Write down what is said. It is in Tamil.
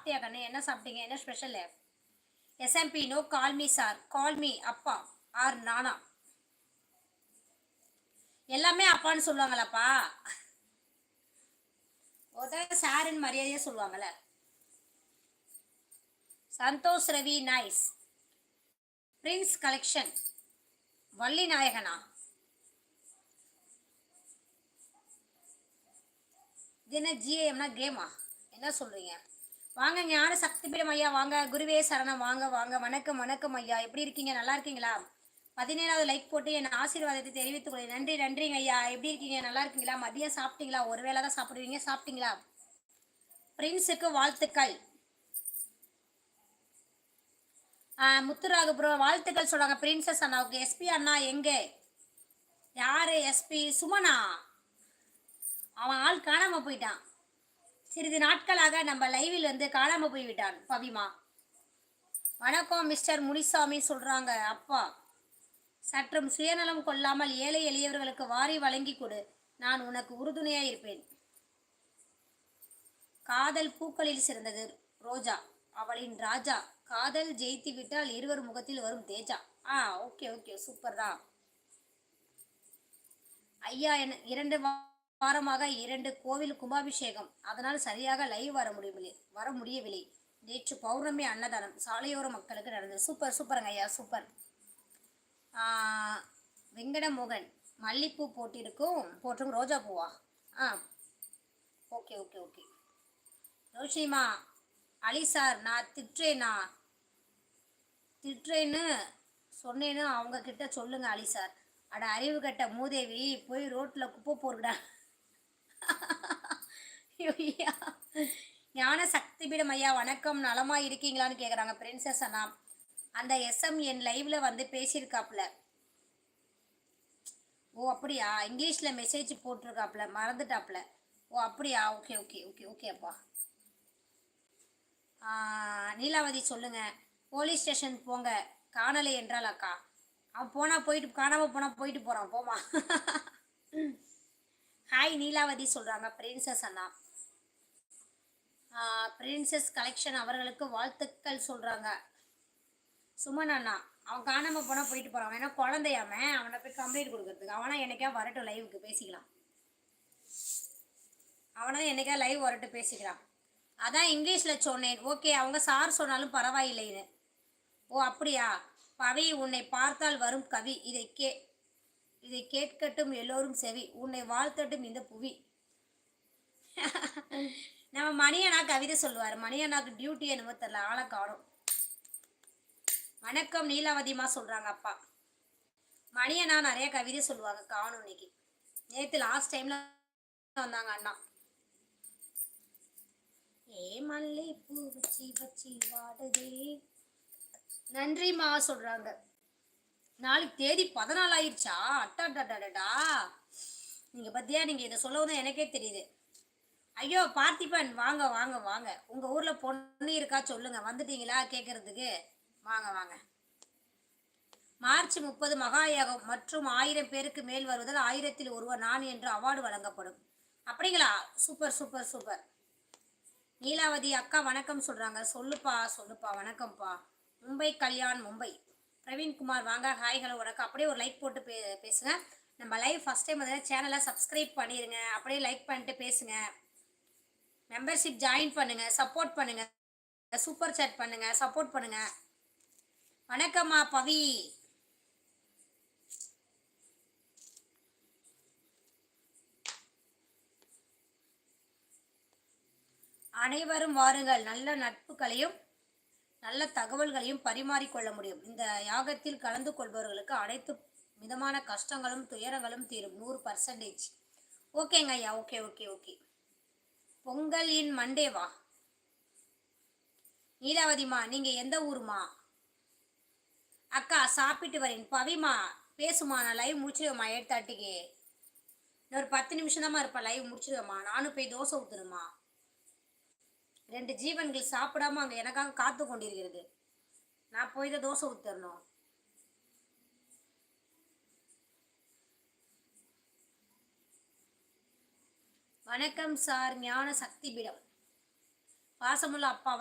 சாப்பிட்டியா கண்ணு? என்ன சாப்பிட்டீங்க? என்ன special? SMP no call me sir, call me அப்பா ஆர் நானா. எல்லாமே அப்பான்னு சொல்லுவாங்களாப்பா? ஒருத்தர் சாருன்னு மரியாதையா சொல்லுவாங்கல்ல. Santhosh Ravi nice. Prince collection Valli நாயகனா? இது என்ன ஜிஏஎம்னா கேமா? என்ன சொல்றீங்க? வாங்க ஞான சக்தி பீடம் ஐயா, வாங்க குருவே சரணம், வாங்க வாங்க. வணக்கம் வணக்கம் ஐயா, எப்படி இருக்கீங்க? நல்லா இருக்கீங்களா? 17வது லைக் போட்டு என் ஆசீர்வாதத்தை தெரிவித்துக் கொள்கிறேன். நன்றி நன்றிங்க ஐயா. எப்படி இருக்கீங்க? நல்லா இருக்கீங்களா? மதியம் சாப்பிட்டீங்களா? ஒரு வேளை தான் சாப்பிடுவீங்க, சாப்பிட்டீங்களா? பிரின்ஸுக்கு வாழ்த்துக்கள். முத்துராகு ப்ரோ வாழ்த்துக்கள் சொல்றாங்க பிரின்சஸ் அண்ணாவுக்கு. எஸ்பி அண்ணா எங்கே? யாரு எஸ்பி? சுமனா? அவன் ஆள் காணாம போயிட்டான். சிறிது நாட்களாக நம்ம லைவில் வந்து காணாம போய்விட்டான் பவிமா. வணக்கம் மிஸ்டர் முனிசாமி சொல்றாங்க. அப்பா சற்றும் சுயநலம் கொள்ளாமல் ஏழை எளியவர்களுக்கு வாரி வழங்கி கொடு, நான் உனக்கு உறுதுணையா இருப்பேன். காதல் பூக்களில் சிறந்தது ரோஜா, அவளின் ராஜா. காதல் ஜெயித்து விட்டால் இருவர் முகத்தில் வரும் தேஜா. ஓகே ஓகே, சூப்பர் தான் ஐயா. 2 வாரமாக 2 கோவில் கும்பாபிஷேகம், அதனால் சரியாக லைவ் வர முடியவில்லை. நேற்று பௌர்ணமி அன்னதானம் சாலையோர மக்களுக்கு நடந்தது. சூப்பர் சூப்பருங்க ஐயா, சூப்பர். வெங்கடமோகன் மல்லிப்பூ போட்டும் ரோஜா பூவா? Okay okay okay. Roshima Ali sir, நான் திட்டுறேன்னு சொன்னேன்னு அவங்க கிட்ட சொல்லுங்க அலி சார். அட அறிவு கட்ட மூதேவி, போய் ரோட்டில் குப்பை போடுடா. ஞான சக்தி பீடம் ஐயா வணக்கம், நலமா இருக்கீங்களான்னு கேட்குறாங்க பிரின்சஸ் அண்ணா. அந்த எஸ்எம் என் லைவ்ல வந்து பேசியிருக்காப்புல. ஓ அப்படியா? இங்கிலீஷில் மெசேஜ் போட்டிருக்காப்புல, மறந்துட்டாப்புல. ஓ அப்படியா? ஓகே ஓகே ஓகே ஓகே அப்பா. நீலாவதி சொல்லுங்க, போலீஸ் ஸ்டேஷன் போங்க, காணலை என்றால் அக்கா. அவன் போயிட்டு காணாமல் போனால் போயிட்டு போகிறான், போமா. ஹாய் நீலாவதி சொல்கிறாங்க பிரின்சஸ் அண்ணா. பிரின்சஸ் கலெக்ஷன் அவர்களுக்கு வாழ்த்துக்கள் சொல்கிறாங்க. சுமன் அண்ணா, அவன் காணாமல் போனால் போயிட்டு போகிறான். வேணா குழந்தையாம அவனை போய் கம்ப்ளைண்ட் கொடுக்கறதுக்கு. அவனா என்னைக்கா வரட்டும் லைவுக்கு பேசிக்கலாம். லைவ் வரட்டும் பேசிக்கலாம். அதான் இங்கிலீஷில் சொன்னேன். ஓகே, அவங்க சார் சொன்னாலும் பரவாயில்லைன்னு. ஓ அப்படியா? பவி உன்னை பார்த்தால் வரும் கவி, இதை கேட்கட்டும் எல்லோரும் செவி, உன்னை வாழ்த்தட்டும் இந்த புவி. நம்ம மணியண்ணா கவிதை சொல்லுவார். மணியண்ணாக்கு டியூட்டி என்னமோ தெரியல, ஆளை காணும். வணக்கம் நீலாவதிமா சொல்றாங்க அப்பா. மணியண்ணா நிறைய கவிதை சொல்லுவாங்க, காணும் இன்னைக்கு. நேற்று லாஸ்ட் டைம்ல வந்தாங்க அண்ணா. ஏ மல்லி பூ வச்சி வச்சி வாடுதே. நன்றிமா சொல்றாங்க. நாளைக்கு தேதி 14 ஆயிடுச்சா? அட்டாடா. நீங்க பத்தியா, நீங்க இதை சொல்லவும் எனக்கே தெரியுது. ஐயோ பார்த்திபன், வாங்க வாங்க வாங்க. உங்க ஊர்ல பொண்ணு இருக்கா சொல்லுங்க, வந்துட்டீங்களா கேட்கறதுக்கு? வாங்க வாங்க. மார்ச் 30 மகாயாகம் மற்றும் 1000 பேருக்கு மேல் வருவதால் 1000ல் ஒருவர் நான் என்று அவார்டு வழங்கப்படும். அப்படிங்களா? Super super super. நீலாவதி அக்கா வணக்கம் சொல்றாங்க. சொல்லுப்பா சொல்லுப்பா. வணக்கம்ப்பா. மும்பை கல்யாண் மும்பை. பிரவீன்குமார் வாங்க, ஹாய் ஹலோ வணக்கம். அப்படியே ஒரு லைக் போட்டு பேசுங்க. நம்ம லைவ் ஃபஸ்ட் டைம் வந்து சேனலை சப்ஸ்கிரைப் பண்ணிடுங்க. அப்படியே லைக் பண்ணிட்டு பேசுங்க. மெம்பர்ஷிப் ஜாயின் பண்ணுங்க, சப்போர்ட் பண்ணுங்க, சூப்பர் சாட் பண்ணுங்க, சப்போர்ட் பண்ணுங்க. வணக்கம்மா பவி. அனைவரும் வாருங்கள், நல்ல நட்புகளையும் நல்ல தகவல்களையும் பரிமாறிக்கொள்ள முடியும். இந்த யாகத்தில் கலந்து கொள்பவர்களுக்கு அனைத்து விதமான கஷ்டங்களும் துயரங்களும் தீரும் 100%. ஓகேங்க ஐயா, ஓகே ஓகே ஓகே. பொங்கல் இன் மண்டேவா? நீலாவதிமா நீங்க எந்த ஊருமா? அக்கா சாப்பிட்டு வரேன். பவிமா பேசுமா, நான் லைவ் முடிச்சிடுவேம்மா 8:30க்கு. இன்னொரு 10 நிமிஷம் தான்மா இருப்பேன், லைவ் முடிச்சிடுவேம்மா. நானும் போய் தோசை ஊற்றணுமா. 2 ஜீவன்கள் சாப்பிடாம அங்கே எனக்காக காத்து கொண்டிருக்கிறது. நான் போய் தான் தோசை ஊற்றணும். வணக்கம் சார், ஞான சக்தி பீடம். பாசமுள்ள அப்பா